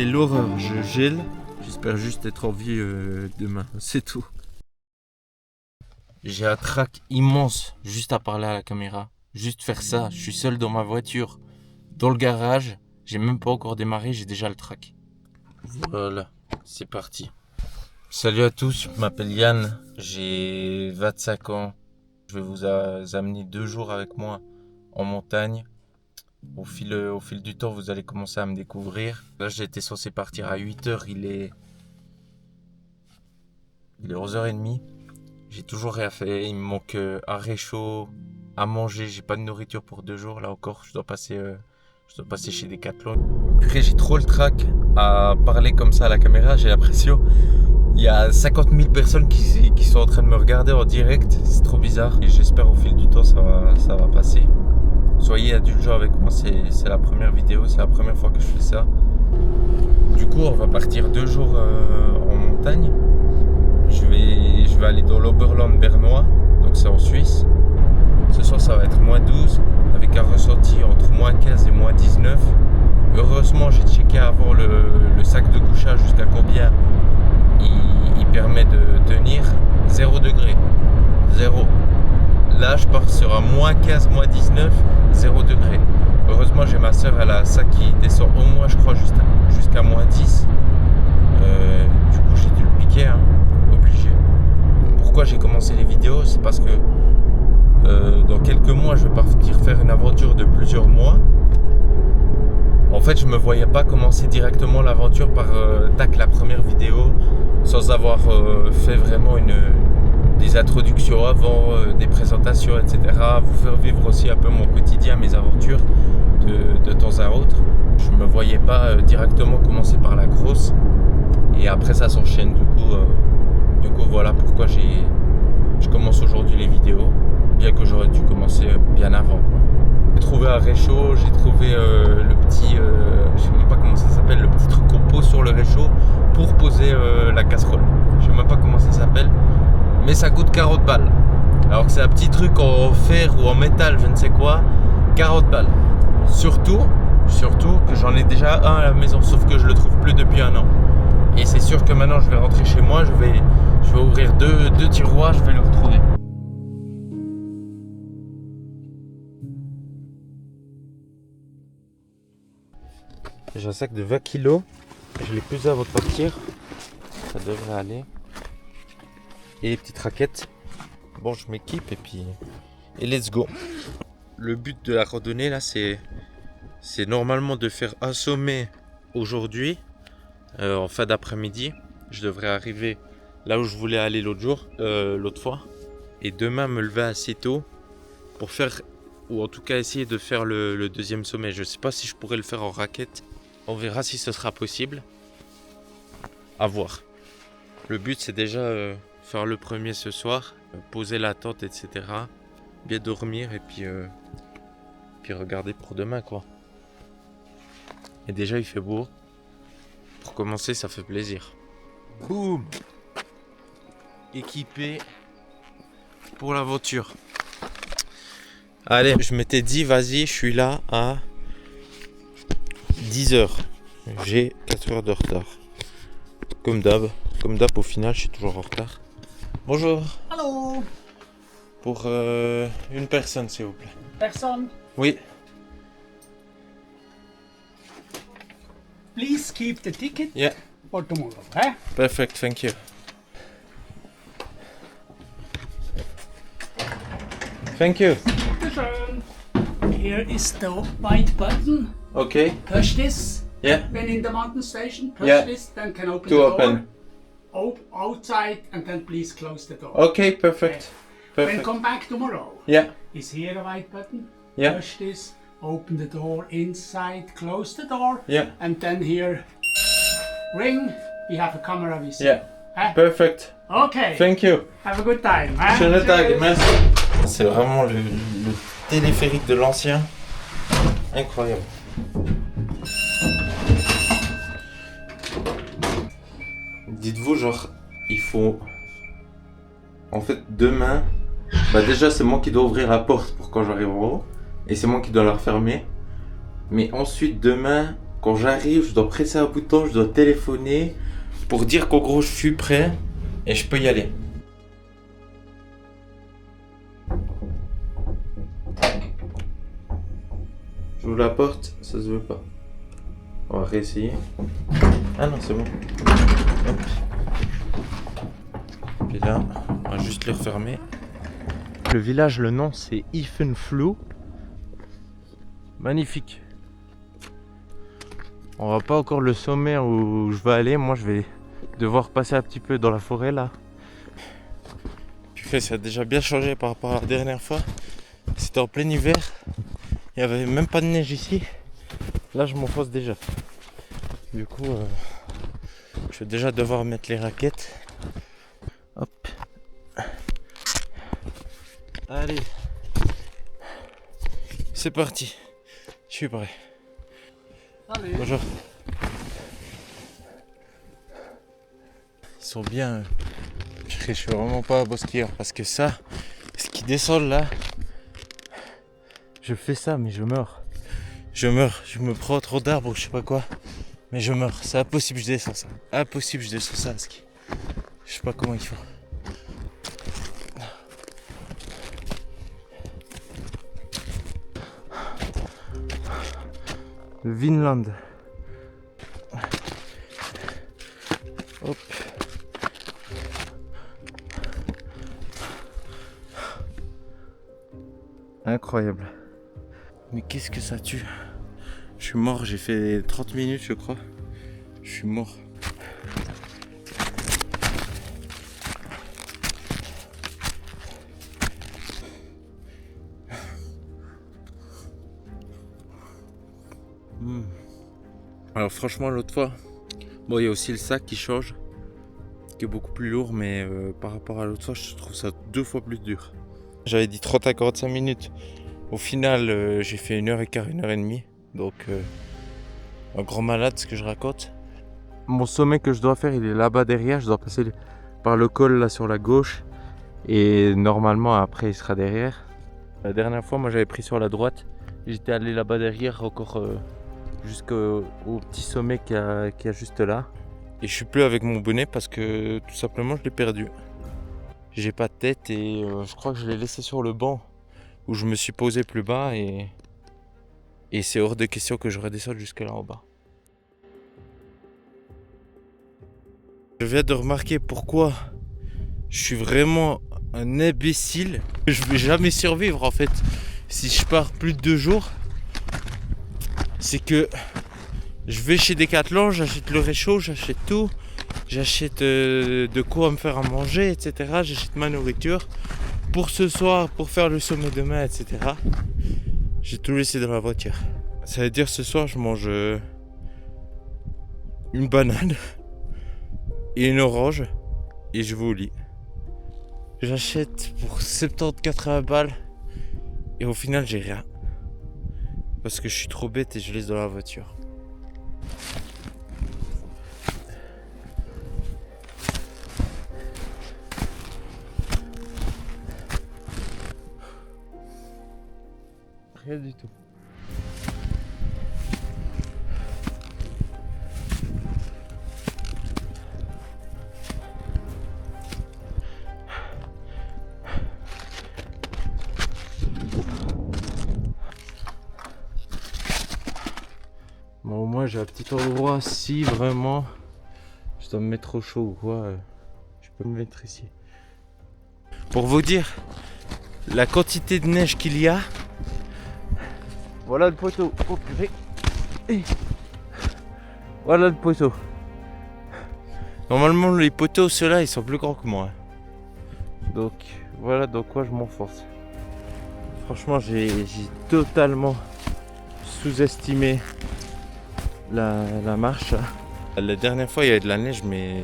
l'horreur, je gèle. J'espère juste être en vie demain, c'est tout. J'ai un trac immense juste à parler à la caméra. Juste faire ça, je suis seul dans ma voiture, dans le garage. J'ai même pas encore démarré, j'ai déjà le trac. Voilà, c'est parti. Salut à tous, je m'appelle Yann, j'ai 25 ans. Je vais vous amener 2 jours avec moi en montagne. Au fil du temps, vous allez commencer à me découvrir. Là, j'étais censé partir à 8h, il est 11h30. J'ai toujours rien fait, il me manque un réchaud, à manger, j'ai pas de nourriture pour 2 jours. Là encore, je dois passer chez Decathlon. Après, j'ai trop le trac à parler comme ça à la caméra, j'ai l'impression. Il y a 50 000 personnes qui sont en train de me regarder en direct, c'est trop bizarre. Et j'espère au fil du temps ça va passer. Soyez indulgents avec moi, c'est la première vidéo, c'est la première fois que je fais ça. Du coup, on va partir 2 jours en montagne. Je vais aller dans l'Oberland bernois, donc c'est en Suisse. Ce soir, ça va être -12, avec un ressenti entre -15 et -19. Heureusement, j'ai checké avant le sac de couchage jusqu'à combien il permet de tenir. 0 degré. 0. Là, je pars sur un -15, -19, 0 degré. Heureusement, j'ai ma soeur, elle a ça qui descend au moins, je crois, jusqu'à -10. Du coup, j'ai dû le piquer, hein. Obligé. Pourquoi j'ai commencé les vidéos? C'est parce que dans quelques mois, je vais partir faire une aventure de plusieurs mois. En fait, je me voyais pas commencer directement l'aventure par la première vidéo, sans avoir fait vraiment des introductions avant, des présentations, etc. Vous faire vivre aussi un peu mon quotidien, mes aventures de temps à autre. Je me voyais pas directement commencer par la grosse et après ça s'enchaîne. Du coup, voilà pourquoi je commence aujourd'hui les vidéos, bien que j'aurais dû commencer bien avant, quoi. J'ai trouvé un réchaud, j'ai trouvé le petit, je sais même pas comment ça s'appelle, le petit truc qu'on pose sur le réchaud pour poser la casserole. Je sais même pas comment ça s'appelle, mais ça coûte 40 balles. Alors que c'est un petit truc en fer ou en métal, je ne sais quoi, 40 balles. Surtout que j'en ai déjà un à la maison, sauf que je le trouve plus depuis 1 an. Et c'est sûr que maintenant je vais rentrer chez moi, je vais ouvrir deux tiroirs, je vais le retrouver. J'ai un sac de 20 kg, je l'ai pesé avant de partir, ça devrait aller. Et les petites raquettes. Bon, je m'équipe et let's go. Le but de la randonnée là, c'est normalement de faire un sommet aujourd'hui, en fin d'après-midi. Je devrais arriver là où je voulais aller l'autre fois. Et demain me lever assez tôt pour faire, ou en tout cas essayer de faire le deuxième sommet. Je sais pas si je pourrais le faire en raquette. On verra si ce sera possible. À voir. Le but c'est déjà faire le premier ce soir, poser la tente, etc. Bien dormir et puis regarder pour demain, quoi. Et déjà il fait beau. Pour commencer, ça fait plaisir. Boum! Équipé pour l'aventure. Allez, je m'étais dit, vas-y, je suis là à 10h. J'ai 4 heures de retard. Comme d'hab, au final, je suis toujours en retard. Bonjour. Allô. Pour une personne, s'il vous plaît. Personne. Oui. Please keep the ticket Yeah. for tomorrow, okay? Perfect, thank you. Thank you. Bitteschön. Here is the white button. Okay. Push this. Yeah. When in the mountain station, push Yeah. this, then can open To the open. door. Outside, and then please close the door. Okay, perfect. When Perfect. come back tomorrow. Yeah. Is here a white button? Yeah. Push this, open the door inside, close the door, Yeah. and then here ring. We have a camera with you. Yeah. Huh? Perfect. Okay. Thank you. Have a good time. Huh? Schönen Tag, Cheers. merci. C'est vraiment le téléphérique de l'ancien. Incroyable. Dites-vous, genre, il faut... En fait, demain... Bah déjà, c'est moi qui dois ouvrir la porte pour quand j'arrive en haut. Et c'est moi qui dois la refermer. Mais ensuite, demain, Quand j'arrive, je dois presser un bouton, je dois téléphoner pour dire qu'en gros je suis prêt et je peux y aller. J'ouvre la porte, ça se veut pas. On va réessayer. Ah non, c'est bon. Hop. Puis là, on va juste le refermer. Le village, le nom c'est Ifenflu. Magnifique. On va pas encore le sommet où je vais aller. Moi, je vais devoir passer un petit peu dans la forêt là. Puis ça a déjà bien changé par rapport à la dernière fois. C'était en plein hiver. Il n'y avait même pas de neige ici. Là, je m'enfonce déjà. Du coup, je vais déjà devoir mettre les raquettes. Hop. Allez. C'est parti. Je suis prêt. Allez. Bonjour. Ils sont bien. Je suis vraiment pas un beau skieur parce que ça, ce qui descend là, je fais ça mais je meurs. Je meurs. Je me prends trop d'arbres ou je sais pas quoi. Mais je meurs. C'est impossible, je descends ça. Impossible, je descends ça à ski. Je sais pas comment il faut. Vinland. Hop. Incroyable. Mais qu'est-ce que ça tue? Je suis mort, j'ai fait 30 minutes je crois. Je suis mort. Alors franchement l'autre fois, bon il y a aussi le sac qui change, qui est beaucoup plus lourd, mais par rapport à l'autre fois je trouve ça 2 fois plus dur. J'avais dit 30 à 45 minutes. Au final j'ai fait 1h15, 1h30. Donc un grand malade ce que je raconte. Mon sommet que je dois faire il est là-bas derrière. Je dois passer par le col là sur la gauche. Et normalement après il sera derrière. La dernière fois moi j'avais pris sur la droite. J'étais allé là-bas derrière encore jusqu'au petit sommet qu'il y a juste là. Et je suis plus avec mon bonnet parce que tout simplement je l'ai perdu. J'ai pas de tête et je crois que je l'ai laissé sur le banc où je me suis posé plus bas et c'est hors de question que je redescende jusque là en bas. Je viens de remarquer pourquoi je suis vraiment un imbécile. Je vais jamais survivre en fait si je pars plus de 2 jours. C'est que je vais chez Decathlon, j'achète le réchaud, j'achète tout. J'achète de quoi me faire à manger, etc. J'achète ma nourriture pour ce soir, pour faire le sommet demain, etc. J'ai tout laissé dans la voiture. Ça veut dire ce soir je mange une banane et une orange et je vais au lit. J'achète pour 70-80 balles et au final j'ai rien. Parce que je suis trop bête et je laisse dans la voiture. Rien du tout. Bon, au moins j'ai un petit endroit si vraiment je dois me mettre au chaud ou quoi, je peux me mettre ici. Pour vous dire la quantité de neige qu'il y a. Voilà le poteau. Oh purée. Et voilà le poteau. Normalement les poteaux ceux-là ils sont plus grands que moi. Donc voilà dans quoi je m'enfonce. Franchement j'ai totalement sous-estimé la marche. La dernière fois il y avait de la neige mais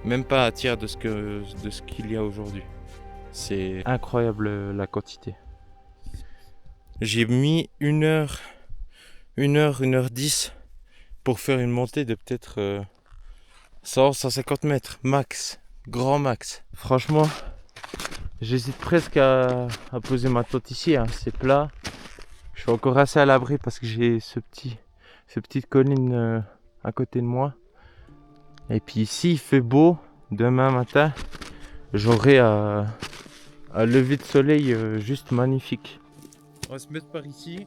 même pas un tiers de ce qu'il y a aujourd'hui. C'est incroyable la quantité. J'ai mis 1h10 pour faire une montée de peut-être 100-150 mètres max, grand max. Franchement, j'hésite presque à poser ma tente ici, hein. C'est plat. Je suis encore assez à l'abri parce que j'ai ce petit ces petites collines à côté de moi. Et puis ici il fait beau, demain matin, j'aurai un lever de soleil juste magnifique. On va se mettre par ici.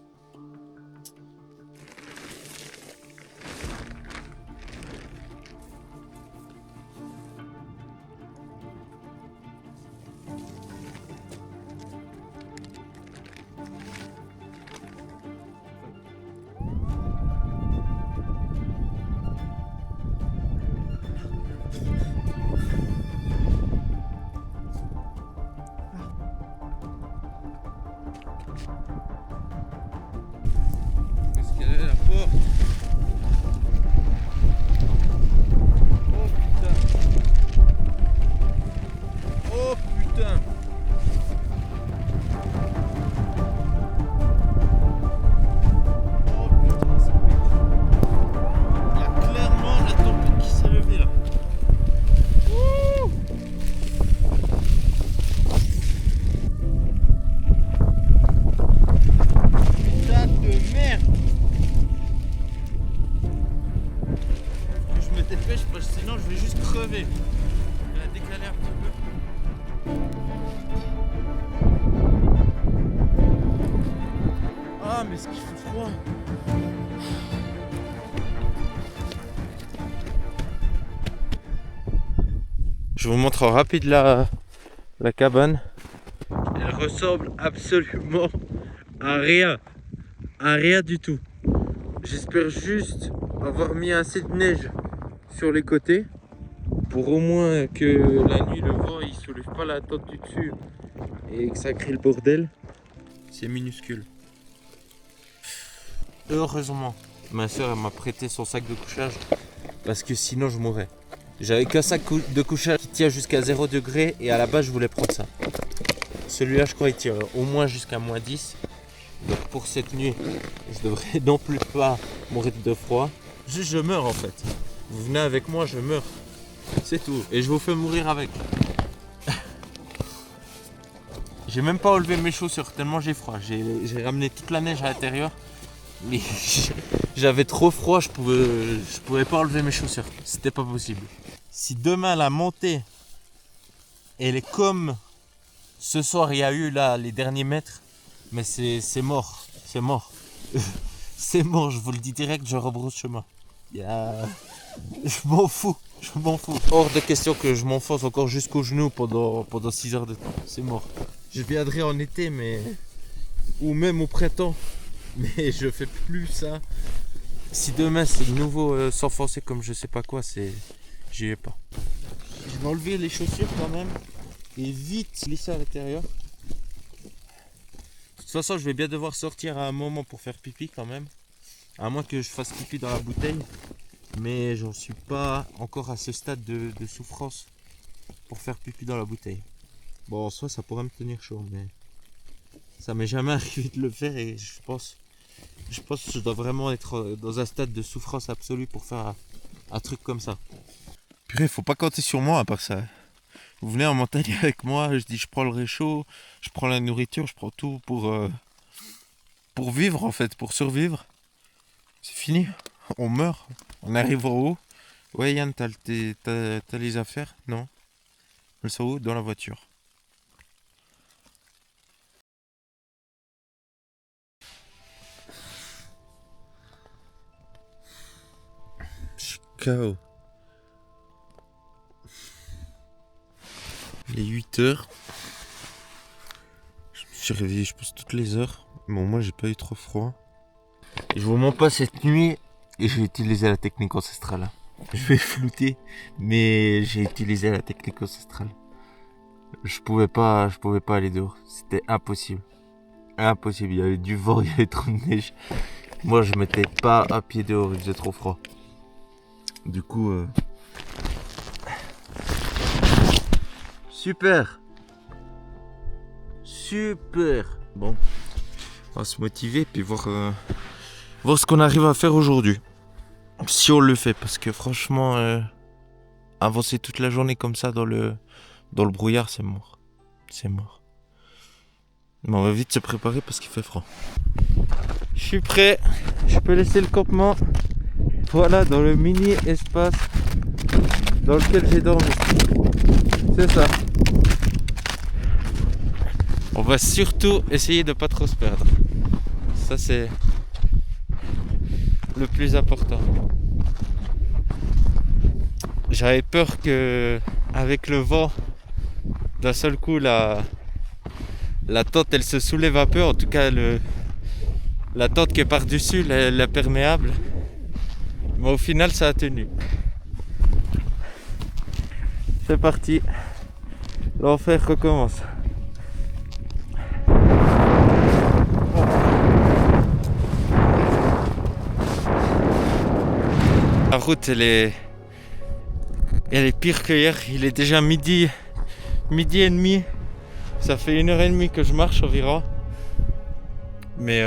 Est-ce qu'elle est la porte? Oh putain! Oh putain! Oh putain, ça pète! Il y a clairement la tempête qui s'est levée là. Ouh! Putain de merde! Je me dépêche parce que sinon je vais juste crever. Je vais la décaler un petit peu. Ah mais ce qu'il fait froid. Je vous montre en rapide la cabane. Elle ressemble absolument à rien. À rien du tout. J'espère juste avoir mis assez de neige sur les côtés pour au moins que la nuit le vent il soulève pas la tente du dessus et que ça crée le bordel. C'est minuscule. Heureusement, ma soeur m'a prêté son sac de couchage parce que sinon je mourrais. J'avais qu'un sac de couchage qui tient jusqu'à 0 degré et à la base je voulais prendre ça. Celui-là je crois il tient au moins jusqu'à -10. Donc pour cette nuit, je devrais non plus pas mourir de froid. Juste je meurs en fait. Vous venez avec moi, je meurs. C'est tout. Et je vous fais mourir avec. J'ai même pas enlevé mes chaussures tellement j'ai froid. J'ai ramené toute la neige à l'intérieur. Mais j'avais trop froid, je pouvais pas enlever mes chaussures. C'était pas possible. Si demain la montée, elle est comme ce soir il y a eu là les derniers mètres, mais c'est mort. C'est mort. C'est mort, je vous le dis direct, je rebrousse chemin. Je m'en fous. Je m'en fous. Hors de question que je m'enfonce encore jusqu'aux genoux pendant 6 heures de temps. C'est mort. Je viendrai en été, mais ou même au printemps. Mais je fais plus ça. Si demain c'est de nouveau s'enfoncer comme je sais pas quoi, j'y vais pas. Je vais enlever les chaussures quand même et vite glisser à l'intérieur. De toute façon, je vais bien devoir sortir à un moment pour faire pipi quand même. À moins que je fasse pipi dans la bouteille. Mais j'en suis pas encore à ce stade de souffrance pour faire pipi dans la bouteille. Bon, en soi, ça pourrait me tenir chaud, mais ça m'est jamais arrivé de le faire et je pense que je dois vraiment être dans un stade de souffrance absolue pour faire un truc comme ça. Purée, faut pas compter sur moi à part ça. Vous venez en montagne avec moi, je dis je prends le réchaud, je prends la nourriture, je prends tout pour vivre en fait, pour survivre. C'est fini, on meurt, on arrive en haut. Ouais Yann, t'as les affaires? Non? Elles sont où? Dans la voiture. Je suis KO. Il est 8h. Je me suis réveillé je pense toutes les heures. Bon moi j'ai pas eu trop froid. Je vous mens pas, cette nuit j'ai utilisé la technique ancestrale. Je vais flouter, mais j'ai utilisé la technique ancestrale. Je pouvais pas aller dehors. C'était impossible. Impossible, il y avait du vent, il y avait trop de neige. Moi je mettais pas à pied dehors, il faisait trop froid. Du coup super. Super. Bon, on va se motiver puis voir ce qu'on arrive à faire aujourd'hui. Si on le fait, parce que franchement, avancer toute la journée comme ça dans le brouillard, c'est mort. C'est mort. Mais on va vite se préparer parce qu'il fait froid. Je suis prêt, je peux laisser le campement. Voilà, dans le mini espace dans lequel j'ai dormi. C'est ça. On va surtout essayer de pas trop se perdre. Ça c'est le plus important. J'avais peur que avec le vent, d'un seul coup la tente elle se soulève un peu, en tout cas la tente qui est par-dessus, la perméable. Mais au final ça a tenu. C'est parti. L'enfer recommence. La route elle est pire que hier. Il est déjà midi et demi. Ça fait 1h30 que je marche environ. Mais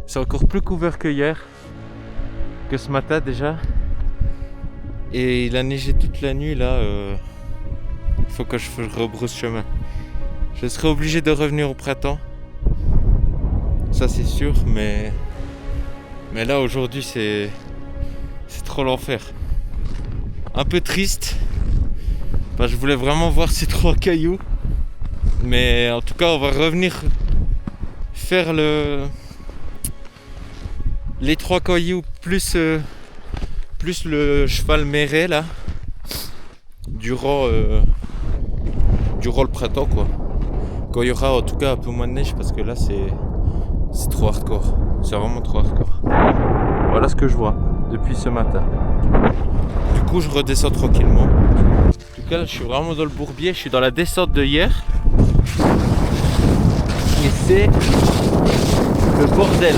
c'est encore plus couvert que hier. Que ce matin déjà. Et il a neigé toute la nuit là. Il faut que je rebrousse chemin. Je serai obligé de revenir au printemps. Ça c'est sûr. Mais là aujourd'hui c'est trop l'enfer. Un peu triste. Enfin, je voulais vraiment voir ces 3 cailloux. Mais en tout cas on va revenir faire les 3 cailloux plus le cheval méré là durant le printemps quoi. Quand il y aura en tout cas un peu moins de neige parce que là c'est trop hardcore. C'est vraiment trop hardcore. Voilà ce que je vois depuis ce matin. Du coup je redescends tranquillement. En tout cas là je suis vraiment dans le bourbier. Je suis dans la descente de hier. Et c'est le bordel.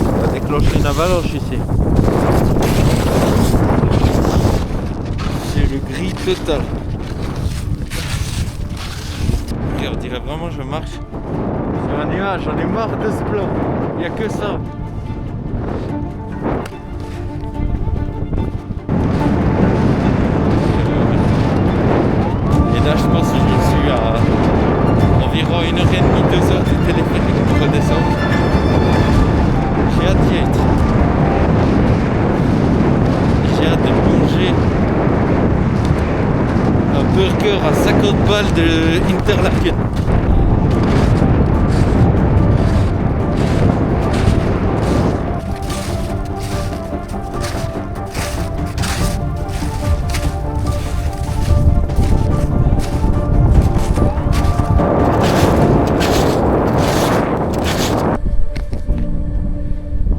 On va déclencher une avalanche ici. C'est le gris total. Et on dirait vraiment que je marche sur un nuage. J'en ai marre de ce plan. Il n'y a que ça. Là je pense que je suis à environ 1h30, 2h du téléphérique pour redescendre. J'ai hâte d'y être. J'ai hâte de manger un burger à 50 balles de Interlaken.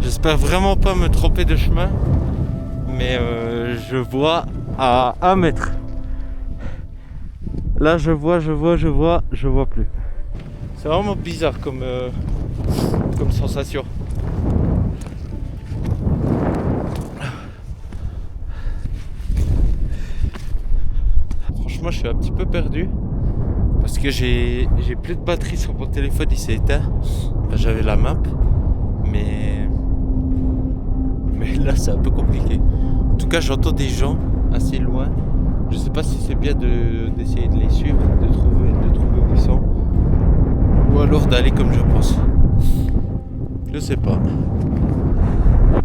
J'espère vraiment pas me tromper de chemin, mais je vois à 1 mètre. Là je vois plus. C'est vraiment bizarre comme sensation. Franchement je suis un petit peu perdu parce que j'ai plus de batterie sur mon téléphone, il s'est éteint. Enfin, j'avais la map, mais là c'est un peu compliqué. En tout cas j'entends des gens assez loin. Je sais pas si c'est bien d'essayer de les suivre, de trouver où ils sont, ou alors d'aller comme je pense. Je sais pas.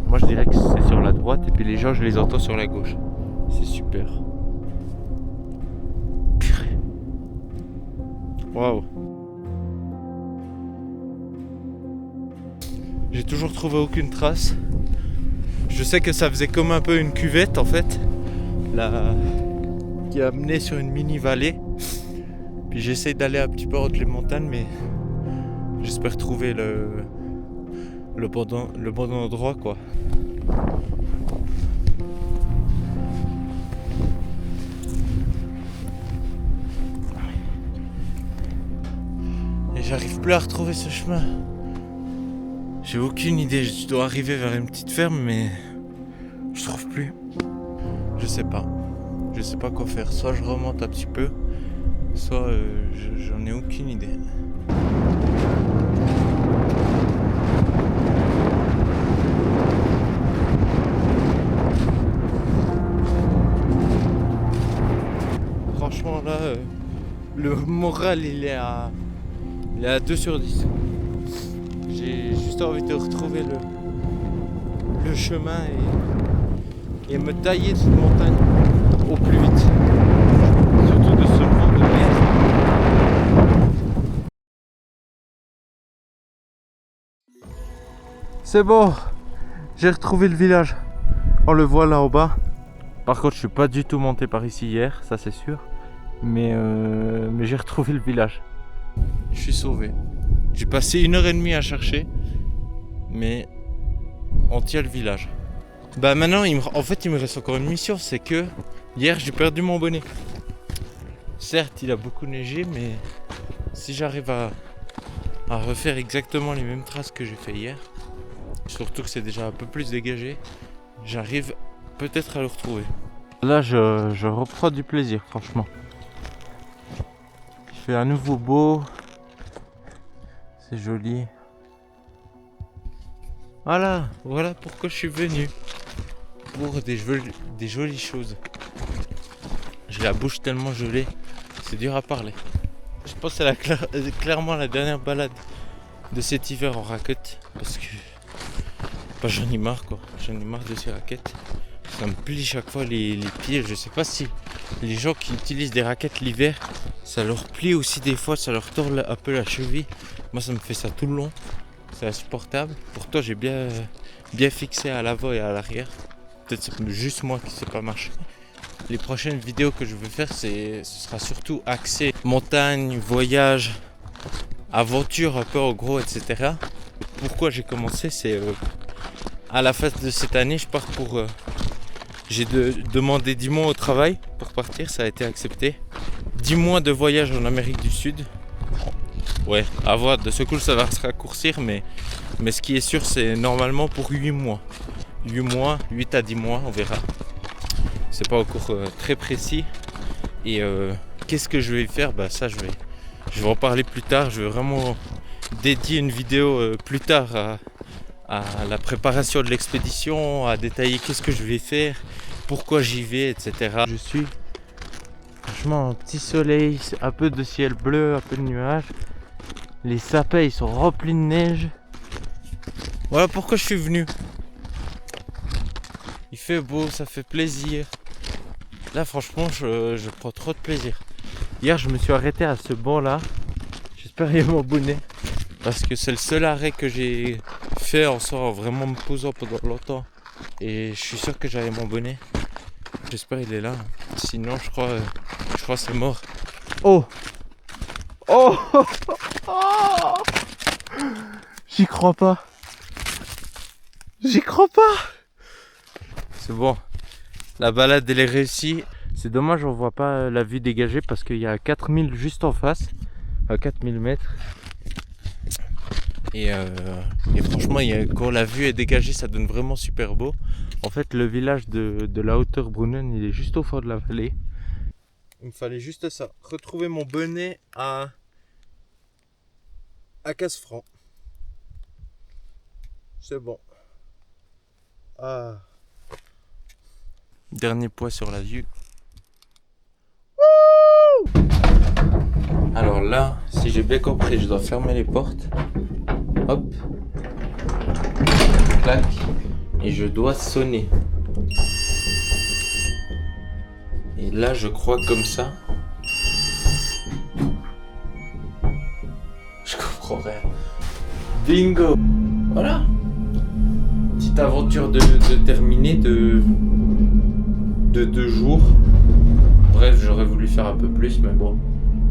Moi je dirais que c'est sur la droite et puis les gens je les entends sur la gauche. C'est super. Waouh. J'ai toujours trouvé aucune trace. Je sais que ça faisait comme un peu une cuvette en fait, qui a mené sur une mini vallée. Puis j'essaie d'aller un petit peu entre les montagnes, mais j'espère trouver le bon endroit quoi. Et j'arrive plus à retrouver ce chemin. J'ai aucune idée, je dois arriver vers une petite ferme mais je trouve plus. Je sais pas quoi faire. Soit je remonte un petit peu, soit j'en ai aucune idée. franchement là, le moral il est à 2 sur 10. J'ai juste envie de retrouver le chemin et me tailler de cette montagne au plus vite. Surtout de ce vent de merde. C'est bon, j'ai retrouvé le village. On le voit là en bas. Par contre, je suis pas du tout monté par ici hier, ça c'est sûr. Mais j'ai retrouvé le village. Je suis sauvé. J'ai passé 1h30 à chercher, mais on tient le village. Bah maintenant, en fait, il me reste encore une mission, c'est que hier j'ai perdu mon bonnet. Certes, il a beaucoup neigé, mais si j'arrive à refaire exactement les mêmes traces que j'ai fait hier, surtout que c'est déjà un peu plus dégagé, j'arrive peut-être à le retrouver. Là, je reprends du plaisir, franchement. Il fait à nouveau beau. C'est joli. Voilà pourquoi je suis venu. Pour des jolies choses. J'ai la bouche tellement gelée, c'est dur à parler. Je pense que c'est clairement la dernière balade de cet hiver en raquette. Parce que j'en ai marre quoi. J'en ai marre de ces raquettes. Ça me plie chaque fois les pieds. Je sais pas si les gens qui utilisent des raquettes l'hiver, ça leur plie aussi des fois, ça leur tord un peu la cheville. Moi ça me fait ça tout le long. C'est insupportable. Pourtant j'ai bien fixé à l'avant et à l'arrière. Peut-être c'est juste moi qui sais pas marcher. Les prochaines vidéos que je veux faire, ce sera surtout axé montagne, voyage, aventure un peu en gros, etc. Pourquoi j'ai commencé, c'est à la fin de cette année, je pars pour... j'ai demandé 10 mois au travail pour partir, ça a été accepté. 10 mois de voyage en Amérique du Sud. Ouais, à voir, de ce coup ça va se raccourcir, mais ce qui est sûr, c'est normalement pour 8 mois. 8 à 10 mois, on verra. C'est pas encore très précis. Et qu'est-ce que je vais faire? Bah ça je vais en parler plus tard. Je vais vraiment dédier une vidéo plus tard à la préparation de l'expédition, à détailler qu'est-ce que je vais faire, pourquoi j'y vais, etc. Je suis franchement un petit soleil, un peu de ciel bleu, un peu de nuages. Les sapins ils sont remplis de neige. Voilà pourquoi je suis venu. Il fait beau, ça fait plaisir. Là franchement je prends trop de plaisir. Hier je me suis arrêté à ce banc là. J'espère qu'il y a mon bonnet. Parce que c'est le seul arrêt que j'ai fait en vraiment me posant pendant longtemps. Et je suis sûr que j'avais mon bonnet. J'espère qu'il est là. Sinon je crois c'est mort. Oh. Oh. Oh. J'y crois pas. C'est bon. La balade elle est réussie. C'est dommage on voit pas la vue dégagée parce qu'il y a 4000 juste en face. À 4000 mètres. Et franchement quand la vue est dégagée ça donne vraiment super beau. En fait le village de la hauteur Brunnen il est juste au fond de la vallée. Il me fallait juste ça. Retrouver mon bonnet à 15 francs. C'est bon. Ah. Dernier poids sur la vue. Alors là, si j'ai bien compris, je dois fermer les portes. Hop. Clac. Et je dois sonner. Et là, je crois comme ça. Je comprends rien. Bingo. Voilà. Petite aventure de terminer de 2 jours. Bref, j'aurais voulu faire un peu plus, mais bon,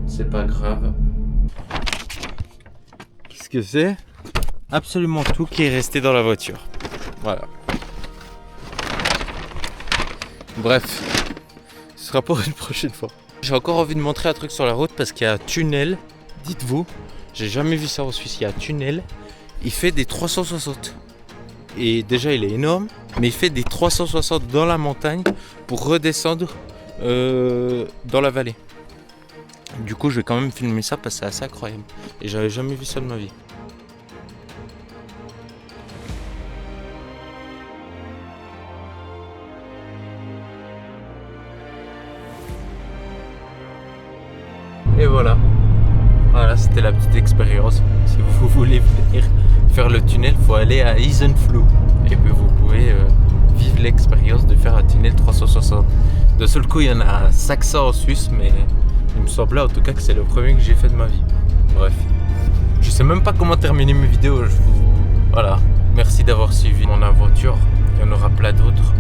c'est pas grave. Qu'est-ce que c'est? Absolument tout qui est resté dans la voiture. Voilà. Bref, ce sera pour une prochaine fois. J'ai encore envie de montrer un truc sur la route parce qu'il y a un tunnel. Dites-vous, j'ai jamais vu ça en Suisse. Il y a un tunnel. Il fait des 360. Et déjà, il est énorme. Mais il fait des 360 dans la montagne pour redescendre dans la vallée. Du coup, je vais quand même filmer ça parce que c'est assez incroyable. Et j'avais jamais vu ça de ma vie. Et voilà. Voilà, c'était la petite expérience. Si vous voulez venir faire le tunnel, il faut aller à Isenflue. Et puis vous pouvez vivre l'expérience de faire un tunnel 360. De seul coup, il y en a 500 en Suisse, mais il me semblait en tout cas que c'est le premier que j'ai fait de ma vie. Bref. Je sais même pas comment terminer mes vidéos. Voilà. Merci d'avoir suivi mon aventure. Il y en aura plein d'autres.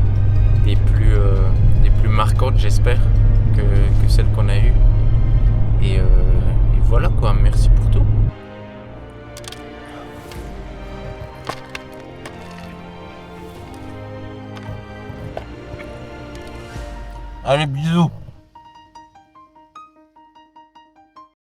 Des plus marquantes, j'espère, que celles qu'on a eues. Et voilà quoi. Merci pour tout. Allez, bisous.